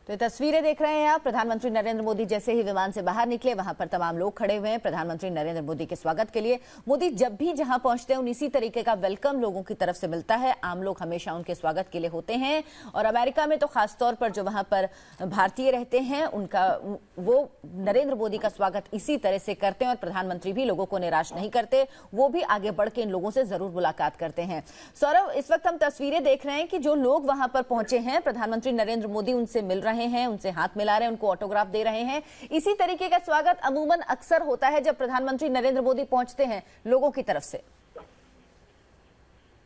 तो ये तस्वीरें देख रहे हैं आप। प्रधानमंत्री नरेंद्र मोदी जैसे ही विमान से बाहर निकले, वहां पर तमाम लोग खड़े हुए हैं प्रधानमंत्री नरेंद्र मोदी के स्वागत के लिए। मोदी जब भी जहां पहुंचते हैं इसी तरीके का वेलकम लोगों की तरफ से मिलता है। आम लोग हमेशा उनके स्वागत के लिए होते हैं और अमेरिका में तो खासतौर पर जो वहां पर भारतीय रहते हैं उनका वो नरेंद्र मोदी का स्वागत इसी तरह से करते हैं और प्रधानमंत्री भी लोगों को निराश नहीं करते, वो भी आगे बढ़ के इन लोगों से जरूर मुलाकात करते हैं। सौरभ, इस वक्त हम तस्वीरें देख रहे हैं कि जो लोग वहां पर पहुंचे हैं, प्रधानमंत्री नरेंद्र मोदी उनसे मिल रहे हैं, उनसे हाथ मिला रहे हैं, उनको ऑटोग्राफ दे रहे हैं। इसी तरीके का स्वागत अमूमन अक्सर होता है जब प्रधानमंत्री नरेंद्र मोदी पहुंचते हैं लोगों की तरफ से।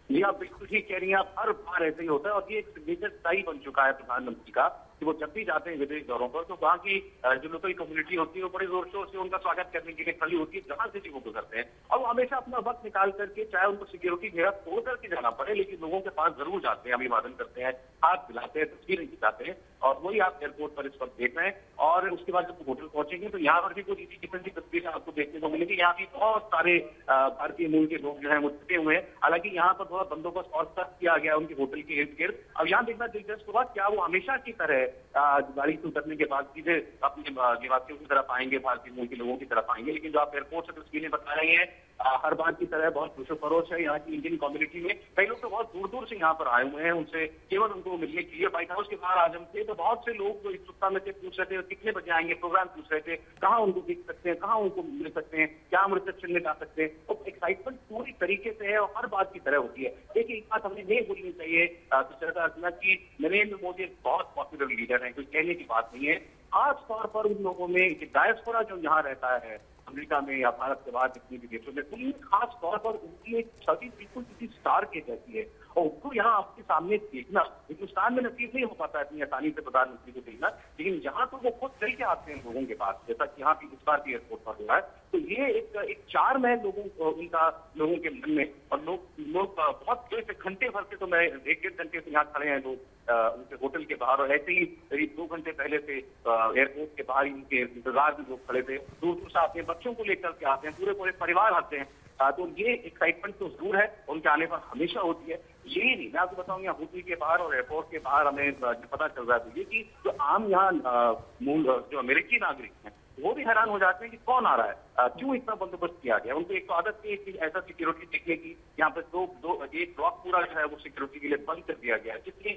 जी आप बिल्कुल ठीक कह रही हैं, आप हर बार ऐसे ही होता है और ये एक सिग्नेचर स्टाइल बन चुका है प्रधानमंत्री का कि वो जब भी जाते हैं विदेश दौरों पर तो वहाँ की जो लोकल कम्युनिटी होती है वो बड़े जोर शोर से उनका स्वागत करने के लिए खड़ी होती है जहां से भी वो गुजरते हैं। और वो हमेशा अपना वक्त निकाल करके, चाहे उनको सिक्योरिटी घेरा तोड़ करके जाना पड़े, लेकिन लोगों के पास जरूर जाते हैं, अभिवादन करते हैं, हाथ मिलाते हैं, तस्वीरें खिंचाते हैं। और वही आप एयरपोर्ट पर इस वक्त देख रहे हैं। और उसके बाद जब होटल पहुंचेंगे तो यहाँ पर भी कुछ इसी किस्म की तस्वीरें आपको देखने को मिलेगी। यहाँ भी बहुत सारे भारतीय मूल के लोग जो है वो छुपे हुए हैं। हालांकि यहाँ पर थोड़ा बंदोबस्त और सख्त किया गया उनके होटल के इर्द गिर्द। अब यहाँ देखना दिलचस्प हुआ, क्या वो हमेशा की तरह गाड़ी से उतरने के बाद सीधे अपने निवासियों की तरफ आएंगे, भारतीय मूल के लोगों की तरफ आएंगे। लेकिन जो आप एयरपोर्ट से तस्वीरें बता रहे हैं, हर बार की तरह बहुत खुशो खरोश है यहाँ की इंडियन कम्युनिटी में। कई लोग तो बहुत दूर दूर से यहाँ पर आए हुए हैं, उनसे केवल उनको मिलने के लिए। व्हाइट हाउस के बाहर आज हम थे तो बहुत से लोग जो इस उत्साह में से पूछ रहे थे कितने बजे आएंगे, प्रोग्राम पूछ रहे थे, कहाँ उनको देख सकते हैं, कहाँ उनको मिल सकते हैं, क्या हम रिसेप्शन में जा सकते हैं। तो एक्साइटमेंट पूरी तरीके से है और हर बात की तरह होती है। देखिए एक बात हमें नहीं भूलनी चाहिए कि नरेंद्र मोदी बहुत पॉपुलर लीडर है, कोई कहने की बात नहीं है। खास तौर पर उन लोगों में डायस्पोरा जो यहाँ रहता है अमेरिका में या भारत के बाद जितने भी देशों में, उनमें खास तौर पर उनकी एक छवि बिल्कुल किसी स्टार के जैसी है। और उसको यहाँ आपके सामने देखना हिंदुस्तान में नसीब नहीं हो पाता इतनी आसानी से प्रधानमंत्री को देखना, लेकिन यहाँ तो वो खुद चल के आते हैं लोगों के पास, जैसा कि यहाँ भी इस बार भी एयरपोर्ट पर हुआ है। तो ये एक चार्म है लोगों के मन में। और लोग बहुत देर से घंटे भर से, तो मैं 1-1.5 घंटे से यहाँ खड़े हैं लोग उनके होटल के बाहर। और ऐसे ही करीब 2 घंटे पहले से एयरपोर्ट के बाहर उनके इंतजार में लोग खड़े थे। दूर दूर से आते हैं, बच्चों को लेकर के आते हैं, पूरे परिवार आते हैं। तो ये एक्साइटमेंट तो जरूर है, उनके आने पर हमेशा होती है। यही नहीं, मैं आपको बताऊं यहाँ होटल के बाहर और एयरपोर्ट के बाहर हमें पता चल रहा है कि जो आम यहाँ मूल जो अमेरिकी नागरिक हैं वो भी हैरान हो जाते हैं कि कौन आ रहा है, क्यों इतना बंदोबस्त किया गया। उनको एक तो आदत थी कि ऐसा सिक्योरिटी देखने की, यहाँ पे एक ब्लॉक पूरा जो है वो सिक्योरिटी के लिए बंद कर दिया गया है। जितने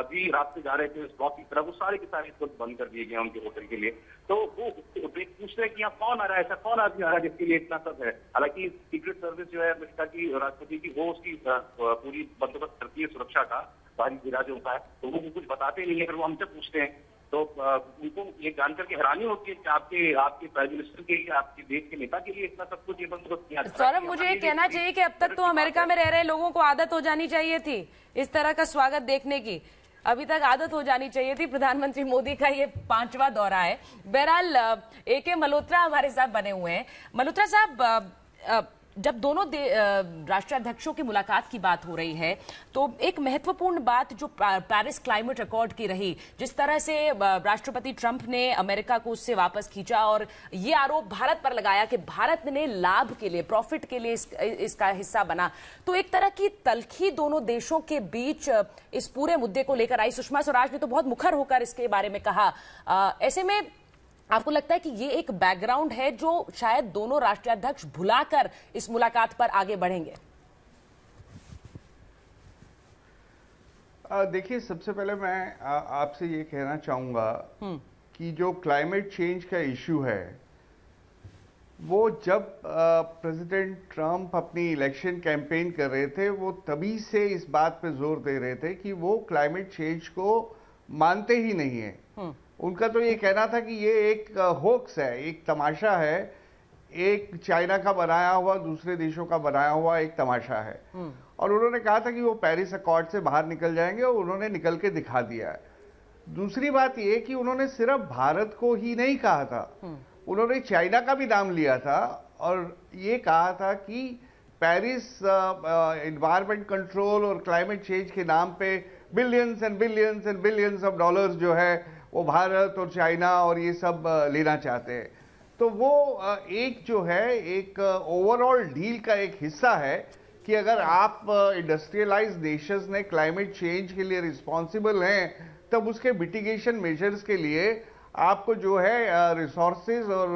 भी रास्ते जा रहे थे उस ब्लॉक की तरफ वो सारे के सारे इस वक्त बंद कर दिए गए उनके होटल के लिए। तो वो पूछ रहे हैं कि यहाँ कौन आ रहा है, ऐसा कौन आदमी आ रहा है जिसके लिए इतना सब है। हालांकि सीक्रेट सर्विस जो है अमेरिका की राष्ट्रपति की, वो उसकी पूरी बंदोबस्त करती है सुरक्षा का, भारी गिरा जो होता है, तो वो कुछ बताते नहीं है। अगर वो हमसे पूछते हैं तो उनको ये जानकर के हैरानी होती है कि आपके प्राइम मिनिस्टर के लिए, आपके देश के नेता के लिए इतना सब कुछ ये बंदोबस्त किया। सौरभ, मुझे ये कहना चाहिए कि अब तक तो अमेरिका में रह रहे लोगों को आदत हो जानी चाहिए थी इस तरह का स्वागत देखने की। अभी तक आदत हो जानी चाहिए थी। प्रधानमंत्री मोदी का ये 5वां दौरा है। बहरहाल AK मल्होत्रा हमारे साथ बने हुए हैं। मल्होत्रा साहब, जब दोनों राष्ट्राध्यक्षों की मुलाकात की बात हो रही है तो एक महत्वपूर्ण बात जो पेरिस क्लाइमेट अकॉर्ड की रही, जिस तरह से राष्ट्रपति ट्रंप ने अमेरिका को उससे वापस खींचा और ये आरोप भारत पर लगाया कि भारत ने लाभ के लिए, प्रॉफिट के लिए इसका हिस्सा बना, तो एक तरह की तल्खी दोनों देशों के बीच इस पूरे मुद्दे को लेकर आई। सुषमा स्वराज ने तो बहुत मुखर होकर इसके बारे में कहा। ऐसे में आपको लगता है कि ये एक बैकग्राउंड है जो शायद दोनों राष्ट्राध्यक्ष भुलाकर इस मुलाकात पर आगे बढ़ेंगे? देखिए, सबसे पहले मैं आपसे ये कहना चाहूंगा कि जो क्लाइमेट चेंज का इश्यू है वो जब प्रेसिडेंट ट्रंप अपनी इलेक्शन कैंपेन कर रहे थे वो तभी से इस बात पे जोर दे रहे थे कि वो क्लाइमेट चेंज को मानते ही नहीं है। उनका तो ये कहना था कि ये एक होक्स है, एक तमाशा है, एक चाइना का बनाया हुआ, दूसरे देशों का बनाया हुआ एक तमाशा है। और उन्होंने कहा था कि वो पेरिस अकॉर्ड से बाहर निकल जाएंगे और उन्होंने निकल के दिखा दिया है। दूसरी बात ये कि उन्होंने सिर्फ भारत को ही नहीं कहा था, उन्होंने चाइना का भी नाम लिया था और ये कहा था कि पेरिस एनवायरमेंट कंट्रोल और क्लाइमेट चेंज के नाम पे billions and billions and billions of dollars जो है वो भारत और चाइना और ये सब लेना चाहते हैं। तो वो एक जो है एक ओवरऑल डील का एक हिस्सा है कि अगर आप इंडस्ट्रियलाइज्ड नेशंस ने क्लाइमेट चेंज के लिए रिस्पॉन्सिबल हैं, तब उसके मिटिगेशन मेजर्स के लिए आपको जो है रिसोर्सेज और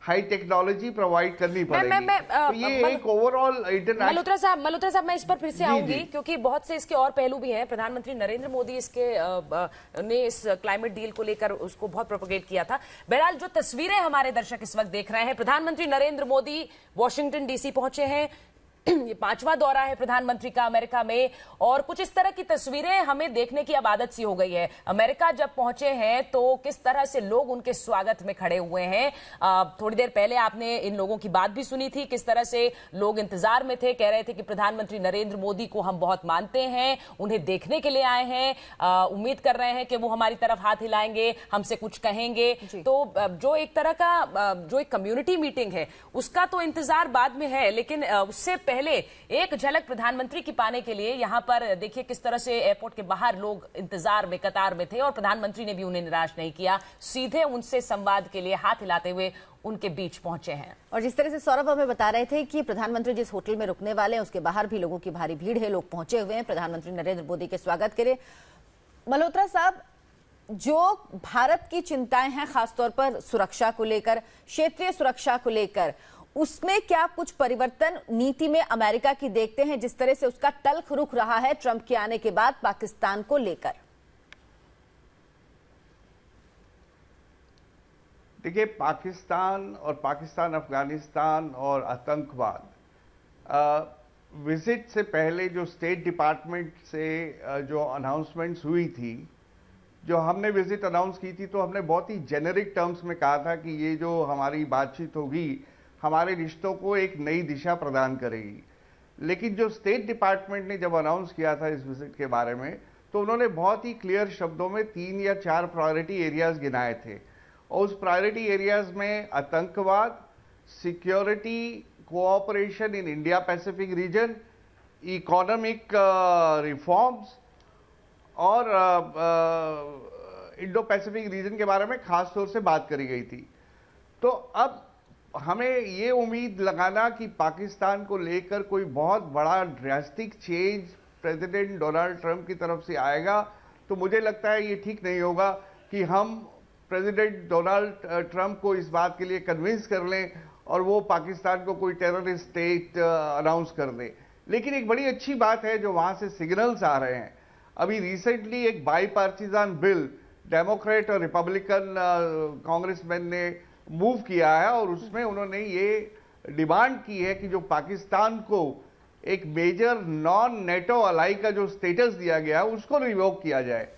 हाई टेक्नोलॉजी प्रोवाइड करनी पड़ेगी। तो ये एक ओवरऑल इंटरनेशनल मल्होत्रा साहब मैं इस पर फिर से आऊंगी, क्योंकि बहुत से इसके और पहलू भी हैं। प्रधानमंत्री नरेंद्र मोदी ने इस क्लाइमेट डील को लेकर उसको बहुत प्रोपोगेट किया था। बहरहाल जो तस्वीरें हमारे दर्शक इस वक्त देख रहे हैं, प्रधानमंत्री नरेंद्र मोदी वॉशिंगटन डीसी पहुंचे हैं। ये 5वां दौरा है प्रधानमंत्री का अमेरिका में, और कुछ इस तरह की तस्वीरें हमें देखने की अब आदत सी हो गई है। अमेरिका जब पहुंचे हैं तो किस तरह से लोग उनके स्वागत में खड़े हुए हैं। थोड़ी देर पहले आपने इन लोगों की बात भी सुनी थी, किस तरह से लोग इंतजार में थे, कह रहे थे कि प्रधानमंत्री नरेंद्र मोदी को हम बहुत मानते हैं, उन्हें देखने के लिए आए हैं, उम्मीद कर रहे हैं कि वो हमारी तरफ हाथ हिलाएंगे, हमसे कुछ कहेंगे। तो जो एक तरह का जो एक कम्युनिटी मीटिंग है उसका तो इंतजार बाद में है, लेकिन उससे पहले एक झलक प्रधानमंत्री की पाने के लिए यहां पर देखिए किस तरह से एयरपोर्ट के बाहर लोग इंतजार में कतार में थे, और प्रधानमंत्री ने भी उन्हें निराश नहीं किया, सीधे उनसे संवाद के लिए हाथ हिलाते हुए उनके बीच पहुंचे हैं। और जिस तरह से सौरभ हमें बता रहे थे कि प्रधानमंत्री जिस होटल में रुकने वाले हैं उसके बाहर भी लोगों की भारी भीड़ है, लोग पहुंचे हुए हैं प्रधानमंत्री नरेंद्र मोदी के स्वागत के लिए। मल्होत्रा साहब, जो भारत की चिंताएं हैं खासतौर पर सुरक्षा को लेकर, क्षेत्रीय सुरक्षा को लेकर, उसमें क्या कुछ परिवर्तन नीति में अमेरिका की देखते हैं, जिस तरह से उसका तल्ख रुख रहा है ट्रंप के आने के बाद पाकिस्तान को लेकर? देखिए, पाकिस्तान अफगानिस्तान और आतंकवाद, विजिट से पहले जो स्टेट डिपार्टमेंट से जो अनाउंसमेंट्स हुई थी, जो हमने विजिट अनाउंस की थी, तो हमने बहुत ही जेनेरिक टर्म्स में कहा था कि ये जो हमारी बातचीत होगी हमारे रिश्तों को एक नई दिशा प्रदान करेगी। लेकिन जो स्टेट डिपार्टमेंट ने जब अनाउंस किया था इस विजिट के बारे में, तो उन्होंने बहुत ही क्लियर शब्दों में 3 या 4 प्रायोरिटी एरियाज गिनाए थे, और उस प्रायोरिटी एरियाज में आतंकवाद, security, cooperation in India Pacific region, economic reforms और इंडो पैसिफिक रीजन के बारे में खास तौर से बात करी गई थी। तो अब हमें ये उम्मीद लगाना कि पाकिस्तान को लेकर कोई बहुत बड़ा drastic change president Donald Trump की तरफ से आएगा, तो मुझे लगता है ये ठीक नहीं होगा कि हम प्रेसिडेंट डोनाल्ड ट्रंप को इस बात के लिए कन्विंस कर लें और वो पाकिस्तान को कोई टेररिस्ट स्टेट अनाउंस कर दे। लेकिन एक बड़ी अच्छी बात है जो वहां से सिग्नल्स आ रहे हैं। अभी रिसेंटली एक बाईपार्टीजान बिल डेमोक्रेट और रिपब्लिकन कांग्रेसमैन ने मूव किया है, और उसमें उन्होंने ये डिमांड की है कि जो पाकिस्तान को एक मेजर नॉन नेटो अलाई का जो स्टेटस दिया गया है उसको रिवोक किया जाए।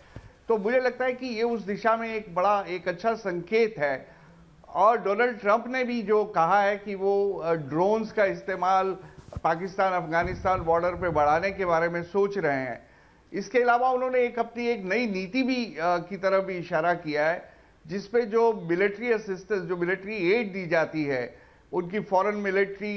तो मुझे लगता है कि ये उस दिशा में एक अच्छा संकेत है। और डोनाल्ड ट्रंप ने भी जो कहा है कि वो ड्रोन्स का इस्तेमाल पाकिस्तान अफगानिस्तान बॉर्डर पे बढ़ाने के बारे में सोच रहे हैं। इसके अलावा उन्होंने अपनी एक नई नीति भी की तरफ भी इशारा किया है, जिसपे जो मिलिट्री असिस्टेंस, जो मिलिट्री एड दी जाती है उनकी फॉरेन मिलिट्री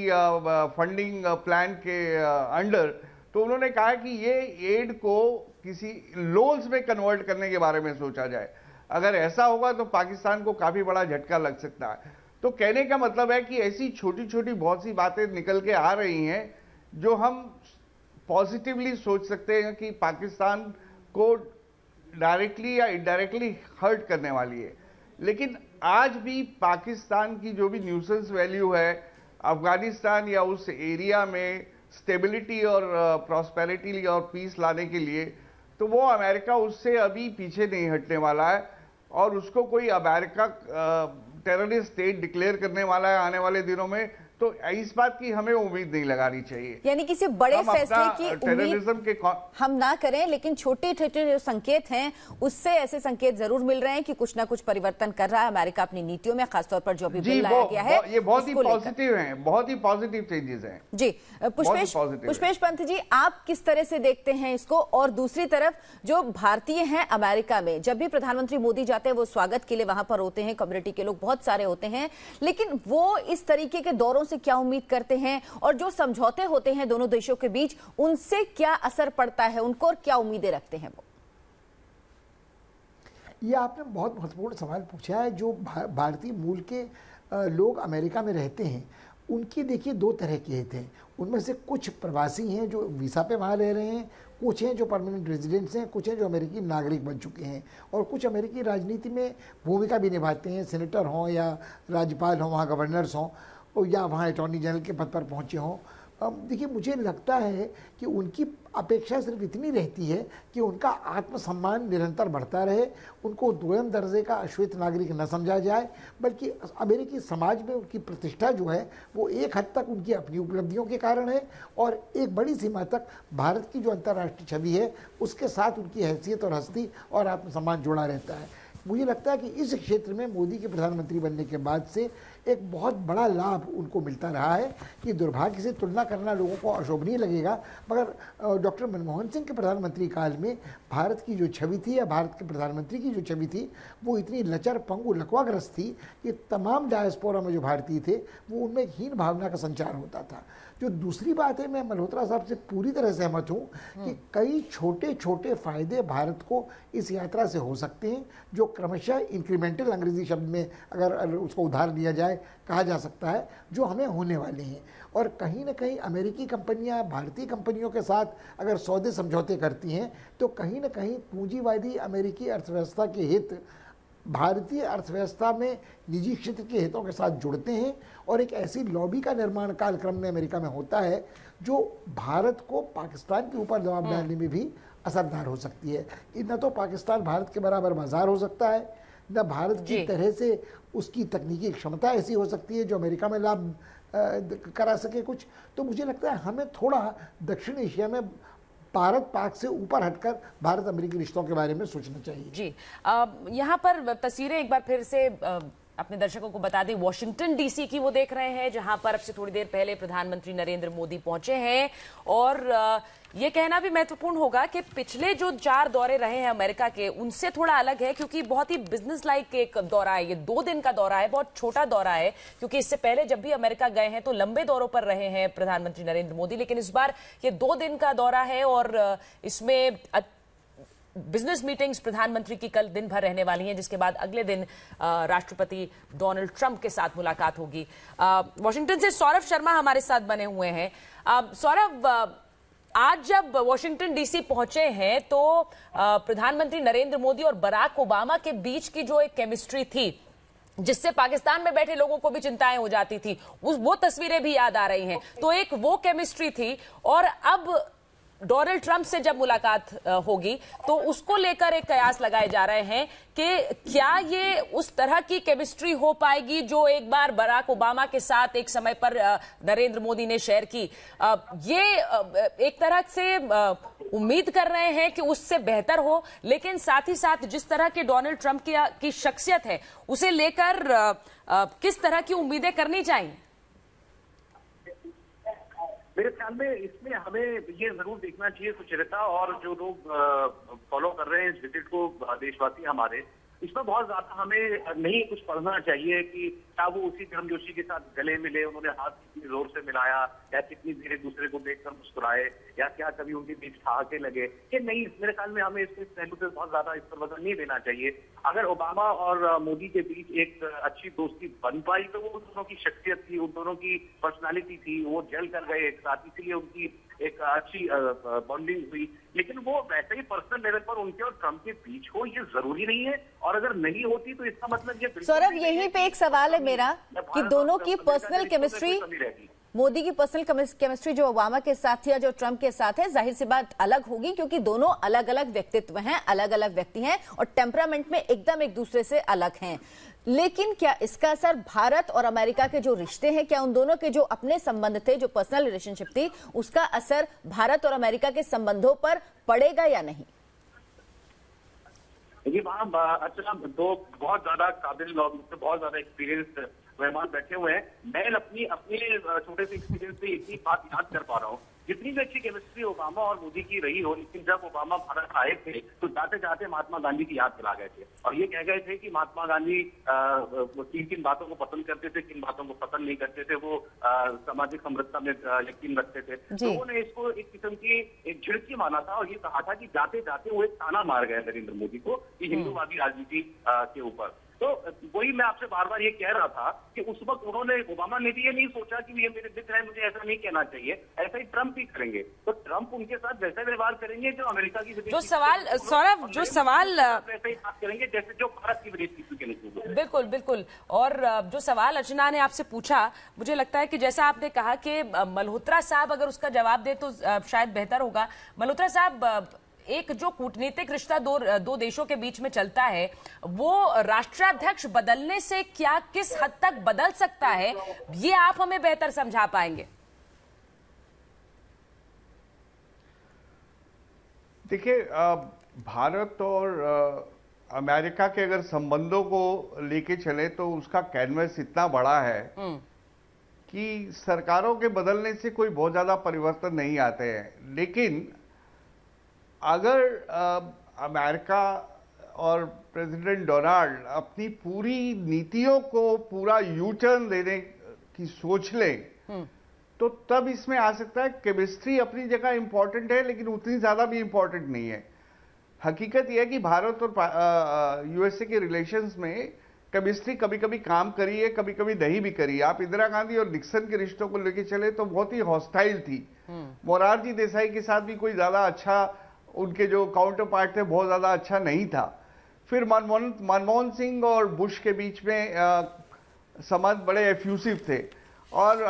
फंडिंग प्लान के अंडर, तो उन्होंने कहा कि ये एड को किसी लोन्स में कन्वर्ट करने के बारे में सोचा जाए। अगर ऐसा होगा तो पाकिस्तान को काफी बड़ा झटका लग सकता है। तो कहने का मतलब है कि ऐसी छोटी छोटी बहुत सी बातें निकल के आ रही हैं जो हम पॉजिटिवली सोच सकते हैं कि पाकिस्तान को डायरेक्टली या इनडायरेक्टली हर्ट करने वाली है। लेकिन आज भी पाकिस्तान की जो भी न्यूसेंस वैल्यू है अफगानिस्तान या उस एरिया में स्टेबिलिटी और प्रॉस्पेरिटी और पीस लाने के लिए, तो वो अमेरिका उससे अभी पीछे नहीं हटने वाला है, और उसको कोई अमेरिका टेररिस्ट स्टेट डिक्लेयर करने वाला है आने वाले दिनों में, तो इस बात की हमें उम्मीद नहीं लगानी चाहिए। यानी किसी बड़े फैसले की टेररिज्म के हम ना करें, लेकिन छोटे छोटे जो संकेत हैं उससे ऐसे संकेत जरूर मिल रहे हैं कि कुछ ना कुछ परिवर्तन कर रहा है अमेरिका अपनी नीतियों में, खासतौर पर जो भी बिल लाया गया है ये बहुत ही पॉजिटिव हैं, बहुत ही पॉजिटिव चेंजेस हैं। जी पुष्पेश पंत जी, आप किस तरह से देखते हैं इसको? और दूसरी तरफ जो भारतीय हैं अमेरिका में, जब भी प्रधानमंत्री मोदी जाते हैं वो स्वागत के लिए वहां पर होते हैं, कम्युनिटी के लोग बहुत सारे होते हैं, लेकिन वो इस तरीके के दौरों से क्या उम्मीद करते हैं, और जो समझौते होते हैं दोनों देशों के बीच उनसे क्या असर पड़ता है उनको, और क्या उम्मीदें रखते हैं वो? ये आपने बहुत महत्वपूर्ण सवाल पूछा है। जो भारतीय मूल के लोग अमेरिका में रहते हैं उनकी देखिए दो तरह के हित हैं। उनमें से कुछ प्रवासी हैं जो वीज़ा पे वहाँ रह रहे हैं, कुछ हैं जो परमानेंट रेजिडेंट्स हैं, कुछ हैं जो अमेरिकी नागरिक बन चुके हैं, और कुछ अमेरिकी राजनीति में भूमिका भी निभाते हैं, सेनेटर हों या राज्यपाल हों, वहाँ गवर्नर्स हों या वहाँ अटॉर्नी जनरल के पद पर पहुँचे हों। देखिए मुझे लगता है कि उनकी अपेक्षा सिर्फ इतनी रहती है कि उनका आत्मसम्मान निरंतर बढ़ता रहे, उनको दोयम दर्जे का अश्वेत नागरिक न समझा जाए, बल्कि अमेरिकी समाज में उनकी प्रतिष्ठा जो है वो एक हद तक उनकी अपनी उपलब्धियों के कारण है, और एक बड़ी सीमा तक भारत की जो अंतर्राष्ट्रीय छवि है उसके साथ उनकी हैसियत और हस्ती और आत्मसम्मान जुड़ा रहता है। मुझे लगता है कि इस क्षेत्र में मोदी के प्रधानमंत्री बनने के बाद से एक बहुत बड़ा लाभ उनको मिलता रहा है कि दुर्भाग्य से तुलना करना लोगों को अशोभनीय लगेगा, मगर डॉक्टर मनमोहन सिंह के प्रधानमंत्री काल में भारत की जो छवि थी या भारत के प्रधानमंत्री की जो छवि थी वो इतनी लचर, पंगु, लकवाग्रस्त थी कि तमाम डायस्पोरा में जो भारतीय थे वो उनमें एक हीन भावना का संचार होता था। जो दूसरी बात है, मैं मल्होत्रा साहब से पूरी तरह सहमत हूँ कि कई छोटे छोटे फायदे भारत को इस यात्रा से हो सकते हैं, जो क्रमशः इंक्रीमेंटल, अंग्रेजी शब्द में अगर उसको उधार लिया जाए कहा जा सकता है, जो हमें होने वाले हैं। और कहीं ना कहीं अमेरिकी कंपनियां भारतीय कंपनियों के साथ अगर सौदे समझौते करती हैं तो कहीं ना कहीं पूंजीवादी अमेरिकी अर्थव्यवस्था के हित भारतीय अर्थव्यवस्था में निजी क्षेत्र के हितों के साथ जुड़ते हैं, और एक ऐसी लॉबी का निर्माण कालक्रम में अमेरिका में होता है जो भारत को पाकिस्तान के ऊपर दबाव डालने में भी असरदार हो सकती है। न तो पाकिस्तान भारत के बराबर बाजार हो सकता है, न भारत की तरह से उसकी तकनीकी क्षमता ऐसी हो सकती है जो अमेरिका में लाभ करा सके कुछ। तो मुझे लगता है हमें थोड़ा दक्षिण एशिया में भारत पाक से ऊपर हटकर भारत अमेरिकी रिश्तों के बारे में सोचना चाहिए। जी, यहाँ पर तस्वीरें एक बार फिर से अपने दर्शकों को बता दें, वॉशिंगटन डीसी की वो देख रहे हैं, जहां पर अब से थोड़ी देर पहले प्रधानमंत्री नरेंद्र मोदी पहुंचे हैं। और ये कहना भी महत्वपूर्ण होगा कि पिछले जो 4 दौरे रहे हैं अमेरिका के, उनसे थोड़ा अलग है, क्योंकि बहुत ही बिजनेस लाइक एक दौरा है। ये 2 दिन का दौरा है, बहुत छोटा दौरा है, क्योंकि इससे पहले जब भी अमेरिका गए हैं तो लंबे दौरों पर रहे हैं प्रधानमंत्री नरेंद्र मोदी, लेकिन इस बार ये 2 दिन का दौरा है और इसमें बिजनेस मीटिंग्स प्रधानमंत्री की कल दिन भर रहने वाली हैं, जिसके बाद अगले दिन राष्ट्रपति डोनाल्ड ट्रंप के साथ मुलाकात होगी। वॉशिंगटन से सौरभ शर्मा हमारे साथ बने हुए हैं। सौरभ, आज जब वॉशिंगटन डीसी पहुंचे हैं तो प्रधानमंत्री नरेंद्र मोदी और बराक ओबामा के बीच की जो एक केमिस्ट्री थी, जिससे पाकिस्तान में बैठे लोगों को भी चिंताएं हो जाती थी, वो तस्वीरें भी याद आ रही हैं। तो एक वो केमिस्ट्री थी, और अब डोनाल्ड ट्रंप से जब मुलाकात होगी तो उसको लेकर एक कयास लगाए जा रहे हैं कि क्या ये उस तरह की केमिस्ट्री हो पाएगी जो एक बार बराक ओबामा के साथ एक समय पर नरेंद्र मोदी ने शेयर की। ये एक तरह से उम्मीद कर रहे हैं कि उससे बेहतर हो, लेकिन साथ ही साथ जिस तरह के डोनाल्ड ट्रंप की शख्सियत है उसे लेकर किस तरह की उम्मीदें करनी चाहिए? मेरे ख्याल में इसमें हमें ये जरूर देखना चाहिए सुचरिता, और जो लोग फॉलो कर रहे हैं इस विजिट को, देशवासी हमारे, इसमें बहुत ज्यादा हमें नहीं कुछ पढ़ना चाहिए कि क्या वो उसी गर्मजोशी के साथ गले मिले, उन्होंने हाथ कितनी जोर से मिलाया, या कितनी देर एक दूसरे को देखकर मुस्कुराए, या क्या कभी उनके बीच ठहाके लगे, कि नहीं। मेरे ख्याल में हमें इस पहलू पे बहुत ज्यादा इस पर वजन नहीं देना चाहिए। अगर ओबामा और मोदी के बीच एक अच्छी दोस्ती बन पाई तो वो उन दोनों की शख्सियत थी, उन दोनों की पर्सनालिटी थी, वो जल कर गए एक साथ, इसीलिए उनकी एक अच्छी बॉन्डिंग हुई। लेकिन वो वैसे ही पर्सनल लेवल पर उनके और ट्रंप के बीच हो, ये जरूरी नहीं है। और अगर नहीं होती तो इसका मतलब ये सौरभ, यहीं पे एक सवाल है मेरा कि दोनों की पर्सनल केमिस्ट्री, मोदी की पर्सनल केमिस्ट्री जो ओबामा के साथ थी या जो ट्रंप के साथ है, जाहिर सी बात अलग होगी, क्योंकि दोनों अलग अलग व्यक्तित्व हैं, अलग अलग व्यक्ति हैं और टेम्परामेंट में एकदम एक दूसरे से अलग हैं। लेकिन क्या इसका असर भारत और अमेरिका के जो रिश्ते हैं, क्या उन दोनों के जो अपने संबंध थे, जो पर्सनल रिलेशनशिप थी, उसका असर भारत और अमेरिका के संबंधों पर पड़ेगा या नहीं? देखिए, वहाँ अच्छा 2 बहुत ज्यादा काबिल और मुझसे बहुत ज्यादा एक्सपीरियंस मेहमान बैठे हुए हैं। मैं अपने छोटे से एक्सपीरियंस से इतनी बात याद कर पा रहा हूँ, जितनी भी अच्छी केमिस्ट्री ओबामा और मोदी की रही हो, लेकिन जब ओबामा भारत आए थे तो जाते जाते महात्मा गांधी की याद दिला गए थे, और ये कह गए थे कि महात्मा गांधी किन किन बातों को पसंद करते थे, किन बातों को पसंद नहीं करते थे, वो सामाजिक समृद्धता में यकीन रखते थे। तो उन्होंने इसको एक किस्म की एक झिड़की माना था, और ये कहा था कि जाते जाते वो एक ताना मार गए नरेंद्र मोदी को कि हिंदूवादी राजनीति के ऊपर। तो वही मैं आपसे बार बार ये कह रहा था कि उस वक्त उन्होंने, ओबामा ने भी ये नहीं सोचा कि ये मेरे मित्र है, मुझे ऐसा नहीं कहना चाहिए, ऐसा ही ट्रंप भी करेंगे। तो ट्रंप उनके साथ वैसा व्यवहार करेंगे जो अमेरिका की जो सवाल, सौरभ, जो सवाल वैसे ही बात करेंगे जैसे जो भारत की विदेश नीति के लिए। बिल्कुल बिल्कुल। और जो सवाल अर्चना ने आपसे पूछा, मुझे लगता है कि जैसा आपने कहा कि मल्होत्रा साहब अगर उसका जवाब दे तो शायद बेहतर होगा। मल्होत्रा साहब, एक जो कूटनीतिक रिश्ता दो देशों के बीच में चलता है, वो राष्ट्राध्यक्ष बदलने से क्या किस हद तक बदल सकता है, ये आप हमें बेहतर समझा पाएंगे? देखिए, भारत और अमेरिका के अगर संबंधों को लेके चले तो उसका कैनवस इतना बड़ा है कि सरकारों के बदलने से कोई बहुत ज्यादा परिवर्तन नहीं आते हैं। लेकिन अगर अमेरिका और प्रेसिडेंट डोनाल्ड अपनी पूरी नीतियों को पूरा यू टर्न देने की सोच लें तो तब इसमें आ सकता है। केमिस्ट्री अपनी जगह इंपॉर्टेंट है लेकिन उतनी ज्यादा भी इंपॉर्टेंट नहीं है। हकीकत यह है कि भारत और यूएसए के रिलेशंस में केमिस्ट्री कभी कभी काम करी है, कभी कभी नहीं भी करी। आप इंदिरा गांधी और निक्सन के रिश्तों को लेकर चले तो बहुत ही हॉस्टाइल थी। मोरारजी देसाई के साथ भी कोई ज्यादा अच्छा, उनके जो काउंटर पार्ट थे बहुत ज्यादा अच्छा नहीं था। फिर मनमोहन सिंह और बुश के बीच में संबंध बड़े एफ्यूसिव थे। और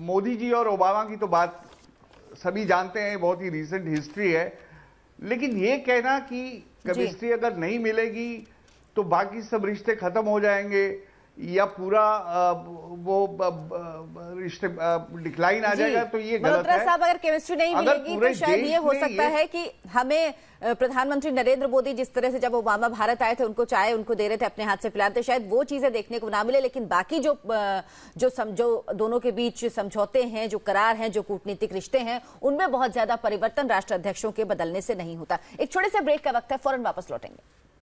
मोदी जी और ओबामा की तो बात सभी जानते हैं, बहुत ही रिसेंट हिस्ट्री है। लेकिन ये कहना कि केमिस्ट्री अगर नहीं मिलेगी तो बाकी सब रिश्ते खत्म हो जाएंगे या पूरा वो रिश्ते डिक्लाइन आ जाएगा, तो ये गलत है। साहब, अगर केमिस्ट्री नहीं मिलेगी तो शायद ये हो सकता है कि हमें प्रधानमंत्री नरेंद्र मोदी जिस तरह से जब ओबामा भारत आए थे, उनको चाय उनको दे रहे थे, अपने हाथ से पिलाते, शायद वो चीजें देखने को ना मिले। लेकिन बाकी जो दोनों के बीच समझौते हैं, जो करार हैं, जो कूटनीतिक रिश्ते हैं, उनमें बहुत ज्यादा परिवर्तन राष्ट्राध्यक्षों के बदलने से नहीं होता। एक छोटे से ब्रेक का वक्त है, फौरन वापस लौटेंगे।